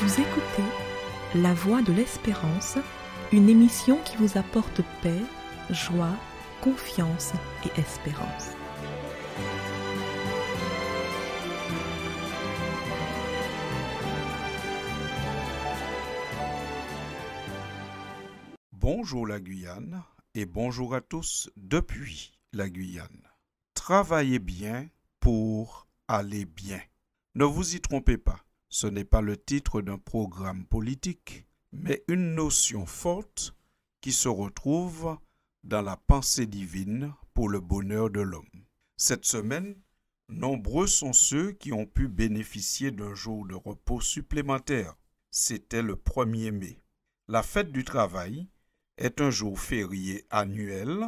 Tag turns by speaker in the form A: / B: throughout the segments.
A: Vous écoutez La Voix de l'Espérance, une émission qui vous apporte paix, joie, confiance et espérance.
B: Bonjour la Guyane et bonjour à tous depuis la Guyane. Travaillez bien pour aller bien. Ne vous y trompez pas, ce n'est pas le titre d'un programme politique, mais une notion forte qui se retrouve dans la pensée divine pour le bonheur de l'homme. Cette semaine, nombreux sont ceux qui ont pu bénéficier d'un jour de repos supplémentaire. C'était le 1er mai. La fête du travail est un jour férié annuel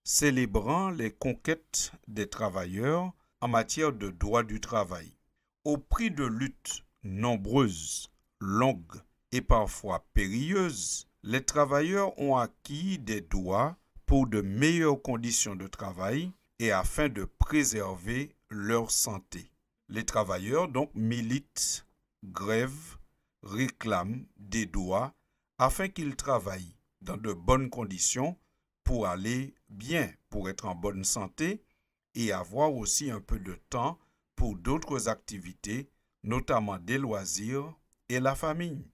B: célébrant les conquêtes des travailleurs en matière de droit du travail. Au prix de luttes nombreuses, longues et parfois périlleuses, les travailleurs ont acquis des droits pour de meilleures conditions de travail et afin de préserver leur santé. Les travailleurs donc militent, grèvent, réclament des droits afin qu'ils travaillent dans de bonnes conditions pour aller bien, pour être en bonne santé et avoir aussi un peu de temps pour d'autres activités, notamment des loisirs et la famille.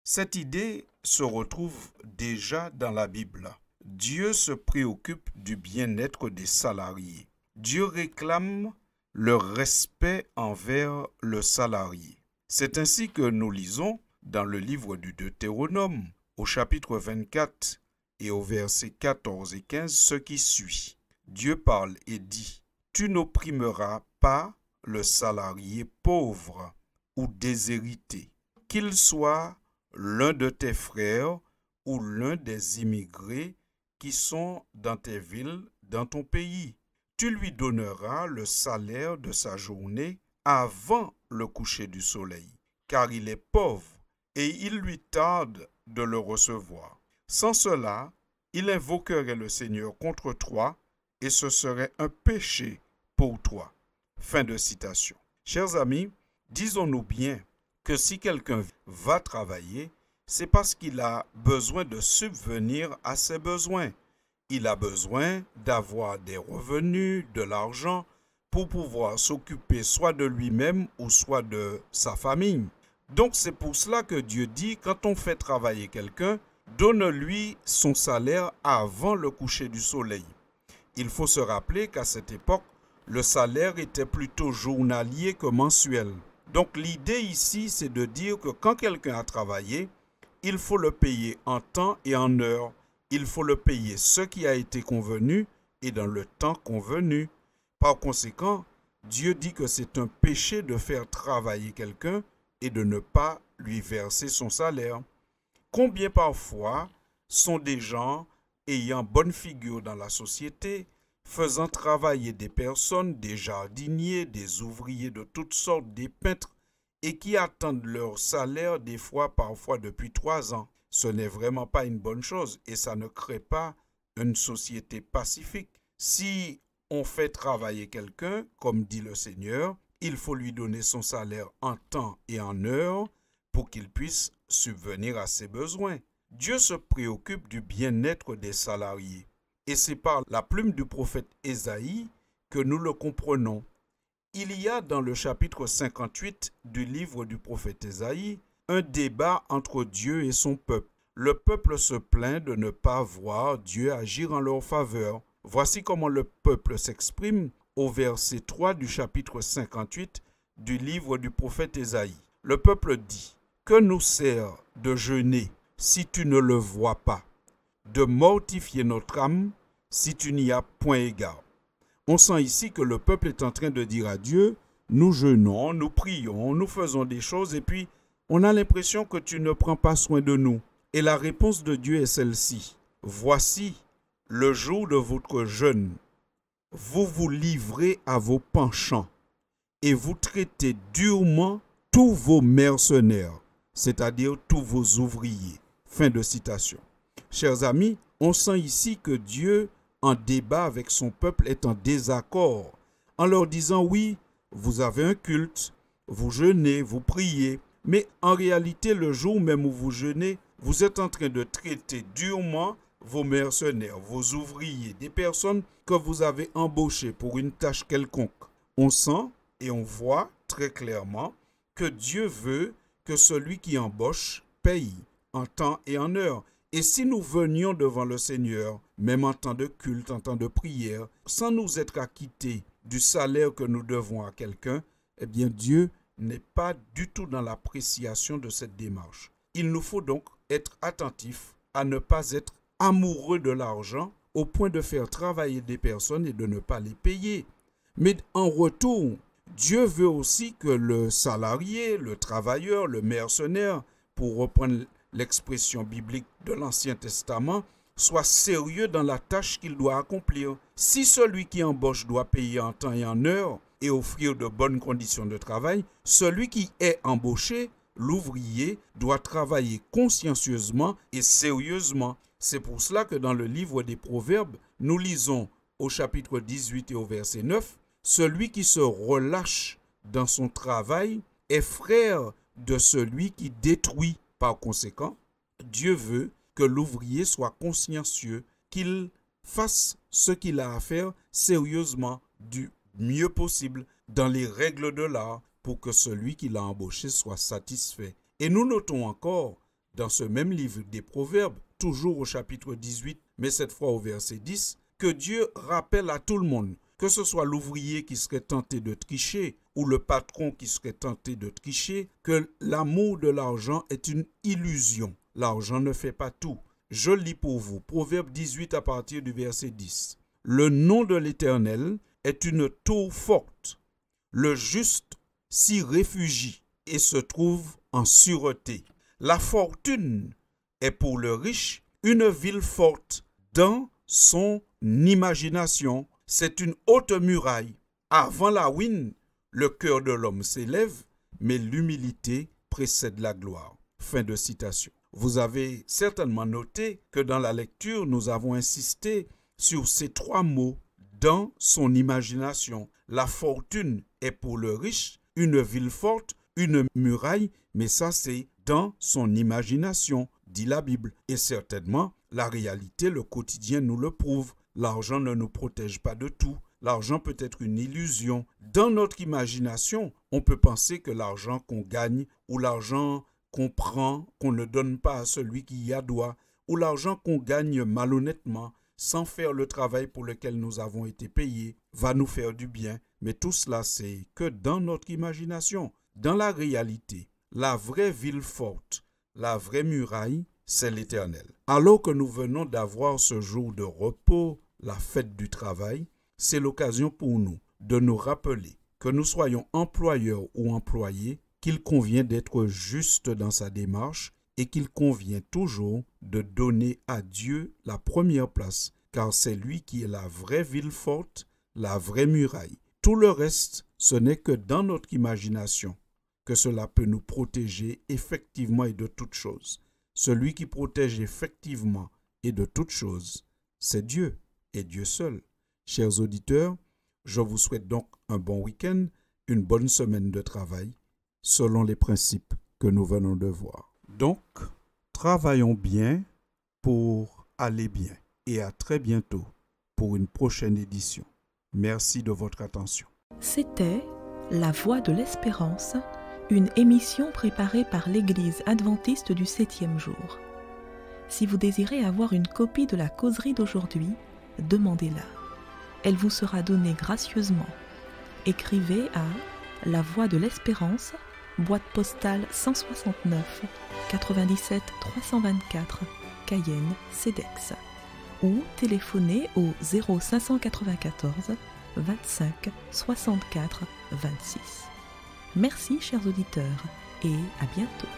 B: Cette idée se retrouve déjà dans la Bible. Dieu se préoccupe du bien-être des salariés. Dieu réclame le respect envers le salarié. C'est ainsi que nous lisons dans le livre du Deutéronome, au chapitre 24 et au verset 14 et 15, ce qui suit. Dieu parle et dit « Tu n'opprimeras pas le salarié pauvre ou déshérité, qu'il soit l'un de tes frères ou l'un des immigrés qui sont dans tes villes, dans ton pays. Tu lui donneras le salaire de sa journée avant le coucher du soleil, car il est pauvre et il lui tarde de le recevoir. Sans cela, il invoquerait le Seigneur contre toi et ce serait un péché pour toi. » Fin de citation. Chers amis, disons-nous bien que si quelqu'un va travailler, c'est parce qu'il a besoin de subvenir à ses besoins. Il a besoin d'avoir des revenus, de l'argent, pour pouvoir s'occuper soit de lui-même ou soit de sa famille. Donc c'est pour cela que Dieu dit, quand on fait travailler quelqu'un, donne-lui son salaire avant le coucher du soleil. Il faut se rappeler qu'à cette époque, le salaire était plutôt journalier que mensuel. Donc l'idée ici, c'est de dire que quand quelqu'un a travaillé, il faut le payer en temps et en heure. Il faut le payer ce qui a été convenu et dans le temps convenu. Par conséquent, Dieu dit que c'est un péché de faire travailler quelqu'un et de ne pas lui verser son salaire. Combien parfois sont des gens ayant bonne figure dans la société, faisant travailler des personnes, des jardiniers, des ouvriers de toutes sortes, des peintres, et qui attendent leur salaire des fois, parfois depuis 3 ans. Ce n'est vraiment pas une bonne chose et ça ne crée pas une société pacifique. Si on fait travailler quelqu'un, comme dit le Seigneur, il faut lui donner son salaire en temps et en heure pour qu'il puisse subvenir à ses besoins. Dieu se préoccupe du bien-être des salariés. Et c'est par la plume du prophète Ésaïe que nous le comprenons. Il y a dans le chapitre 58 du livre du prophète Ésaïe un débat entre Dieu et son peuple. Le peuple se plaint de ne pas voir Dieu agir en leur faveur. Voici comment le peuple s'exprime au verset 3 du chapitre 58 du livre du prophète Ésaïe. Le peuple dit « Que nous sert de jeûner si tu ne le vois pas, de mortifier notre âme si tu n'y as point égard. » On sent ici que le peuple est en train de dire à Dieu « Nous jeûnons, nous prions, nous faisons des choses et puis on a l'impression que tu ne prends pas soin de nous. » Et la réponse de Dieu est celle-ci. « Voici le jour de votre jeûne. Vous vous livrez à vos penchants et vous traitez durement tous vos mercenaires, c'est-à-dire tous vos ouvriers. » Fin de citation. Chers amis, on sent ici que Dieu, en débat avec son peuple, est en désaccord, en leur disant « Oui, vous avez un culte, vous jeûnez, vous priez, Mais en réalité, le jour même où vous jeûnez, vous êtes en train de traiter durement vos mercenaires, vos ouvriers, des personnes que vous avez embauchées pour une tâche quelconque. On sent et on voit très clairement que Dieu veut que celui qui embauche paye en temps et en heure. Et si nous venions devant le Seigneur, même en temps de culte, en temps de prière, sans nous être acquittés du salaire que nous devons à quelqu'un, eh bien Dieu n'est pas du tout dans l'appréciation de cette démarche. Il nous faut donc être attentifs à ne pas être amoureux de l'argent au point de faire travailler des personnes et de ne pas les payer. Mais en retour, Dieu veut aussi que le salarié, le travailleur, le mercenaire, pour reprendre l'expression biblique de l'Ancien Testament, soit sérieux dans la tâche qu'il doit accomplir. Si celui qui embauche doit payer en temps et en heure et offrir de bonnes conditions de travail, celui qui est embauché, l'ouvrier, doit travailler consciencieusement et sérieusement. C'est pour cela que dans le livre des Proverbes, nous lisons au chapitre 18 et au verset 9, « Celui qui se relâche dans son travail est frère de celui qui détruit. » Par conséquent, Dieu veut que l'ouvrier soit consciencieux, qu'il fasse ce qu'il a à faire sérieusement, du mieux possible, dans les règles de l'art, pour que celui qui l'a embauché soit satisfait. Et nous notons encore, dans ce même livre des Proverbes, toujours au chapitre 18, mais cette fois au verset 10, que Dieu rappelle à tout le monde, que ce soit l'ouvrier qui serait tenté de tricher ou le patron qui serait tenté de tricher, que l'amour de l'argent est une illusion. L'argent ne fait pas tout. Je lis pour vous, Proverbe 18 à partir du verset 10. « Le nom de l'Éternel est une tour forte. Le juste s'y réfugie et se trouve en sûreté. La fortune est pour le riche une ville forte dans son imagination. C'est une haute muraille. Avant la ruine, le cœur de l'homme s'élève, mais l'humilité précède la gloire. » Fin de citation. Vous avez certainement noté que dans la lecture, nous avons insisté sur ces trois mots « dans son imagination ». La fortune est pour le riche une ville forte, une muraille, mais ça c'est dans son imagination, dit la Bible. Et certainement, la réalité, le quotidien nous le prouve. L'argent ne nous protège pas de tout. L'argent peut être une illusion. Dans notre imagination, on peut penser que l'argent qu'on gagne ou l'argent qu'on prend, qu'on ne donne pas à celui qui y a droit, ou l'argent qu'on gagne malhonnêtement, sans faire le travail pour lequel nous avons été payés, va nous faire du bien. Mais tout cela, c'est que dans notre imagination. Dans la réalité, la vraie ville forte, la vraie muraille, c'est l'Éternel. Alors que nous venons d'avoir ce jour de repos, la fête du travail, c'est l'occasion pour nous de nous rappeler que nous soyons employeurs ou employés, qu'il convient d'être juste dans sa démarche et qu'il convient toujours de donner à Dieu la première place, car c'est lui qui est la vraie ville forte, la vraie muraille. Tout le reste, ce n'est que dans notre imagination que cela peut nous protéger effectivement et de toutes choses. Celui qui protège effectivement et de toutes choses, c'est Dieu et Dieu seul. Chers auditeurs, je vous souhaite donc un bon week-end, une bonne semaine de travail, selon les principes que nous venons de voir. Donc, travaillons bien pour aller bien et à très bientôt pour une prochaine édition. Merci de votre attention.
A: C'était La Voix de l'Espérance, une émission préparée par l'Église adventiste du 7e jour. Si vous désirez avoir une copie de la causerie d'aujourd'hui, demandez-la. Elle vous sera donnée gracieusement. Écrivez à La Voix de l'Espérance, boîte postale 169 97 324, Cayenne, CEDEX, ou téléphonez au 0594 25 64 26. Merci chers auditeurs et à bientôt.